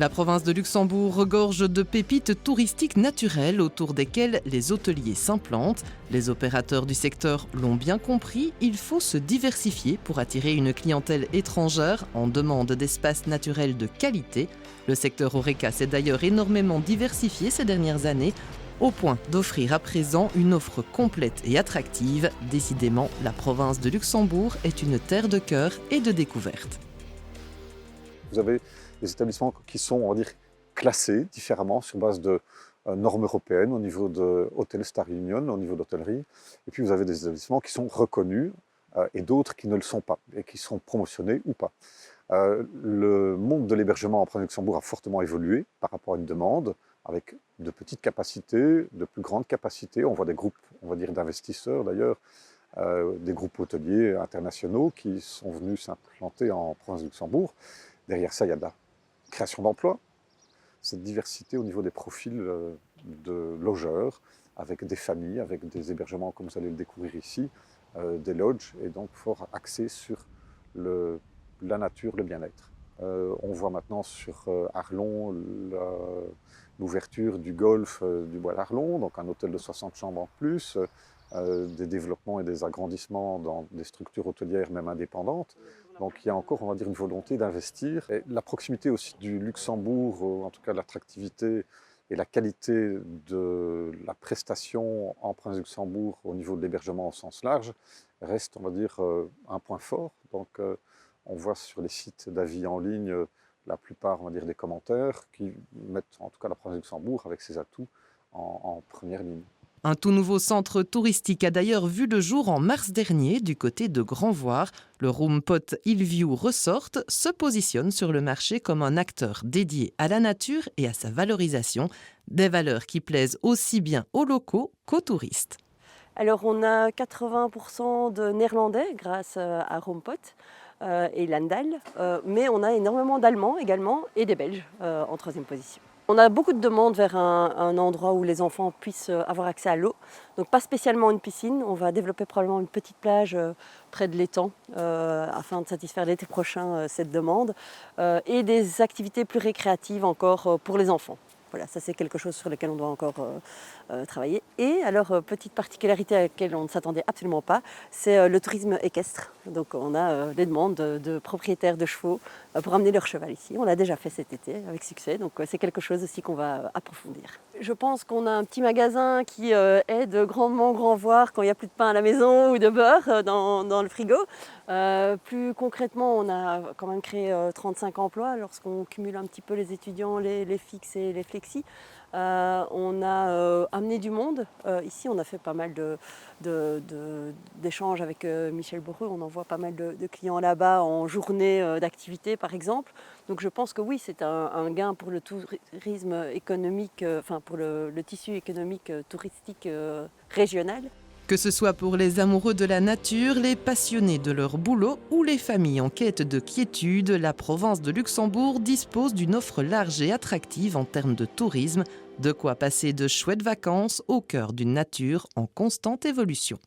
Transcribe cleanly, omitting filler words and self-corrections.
La province de Luxembourg regorge de pépites touristiques naturelles autour desquelles les hôteliers s'implantent. Les opérateurs du secteur l'ont bien compris, il faut se diversifier pour attirer une clientèle étrangère en demande d'espaces naturels de qualité. Le secteur Horeca s'est d'ailleurs énormément diversifié ces dernières années, au point d'offrir à présent une offre complète et attractive. Décidément, la province de Luxembourg est une terre de cœur et de découverte. Vous avez des établissements qui sont, on va dire, classés différemment sur base de normes européennes au niveau de Hotel Star Union, au niveau d'hôtellerie. Et puis vous avez des établissements qui sont reconnus et d'autres qui ne le sont pas et qui sont promotionnés ou pas. Le monde de l'hébergement en province de Luxembourg a fortement évolué par rapport à une demande avec de petites capacités, de plus grandes capacités. On voit des groupes, on va dire, d'investisseurs d'ailleurs, des groupes hôteliers internationaux qui sont venus s'implanter en province de Luxembourg. Derrière ça, il y a de la création d'emplois, cette diversité au niveau des profils de logeurs, avec des familles, avec des hébergements comme vous allez le découvrir ici, des lodges, et donc fort axé sur la nature, le bien-être. On voit maintenant sur Arlon l'ouverture du golf du Bois d'Arlon, donc un hôtel de 60 chambres en plus, des développements et des agrandissements dans des structures hôtelières même indépendantes. Donc il y a encore, on va dire, une volonté d'investir. Et la proximité aussi du Luxembourg, en tout cas l'attractivité et la qualité de la prestation en province de Luxembourg au niveau de l'hébergement au sens large reste, on va dire, un point fort. Donc on voit sur les sites d'avis en ligne la plupart, on va dire, des commentaires qui mettent en tout cas la province de Luxembourg avec ses atouts en première ligne. Un tout nouveau centre touristique a d'ailleurs vu le jour en mars dernier du côté de Grandvoire. Le Roompot Hillview Resort se positionne sur le marché comme un acteur dédié à la nature et à sa valorisation, des valeurs qui plaisent aussi bien aux locaux qu'aux touristes. Alors on a 80% de néerlandais grâce à Roompot et Landal, mais on a énormément d'Allemands également et des Belges en troisième position. On a beaucoup de demandes vers un endroit où les enfants puissent avoir accès à l'eau. Donc pas spécialement une piscine, on va développer probablement une petite plage près de l'étang afin de satisfaire l'été prochain cette demande. Et des activités plus récréatives encore pour les enfants. Voilà, ça c'est quelque chose sur lequel on doit encore travailler. Et alors, petite particularité à laquelle on ne s'attendait absolument pas, c'est le tourisme équestre. Donc on a des demandes de propriétaires de chevaux pour amener leur cheval ici. On l'a déjà fait cet été avec succès, donc c'est quelque chose aussi qu'on va approfondir. Je pense qu'on a un petit magasin qui aide grandement Grandvoire quand il n'y a plus de pain à la maison ou de beurre dans le frigo. Plus concrètement, on a quand même créé 35 emplois lorsqu'on cumule un petit peu les étudiants, les fixes et les flexis. On a amené du monde. Ici, on a fait pas mal d'échanges avec Michel Boreux. On envoie pas mal de clients là-bas en journée d'activité, par exemple. Donc je pense que oui, c'est un gain pour le tourisme économique, enfin pour le tissu économique touristique régional. Que ce soit pour les amoureux de la nature, les passionnés de leur boulot ou les familles en quête de quiétude, la province de Luxembourg dispose d'une offre large et attractive en termes de tourisme, de quoi passer de chouettes vacances au cœur d'une nature en constante évolution.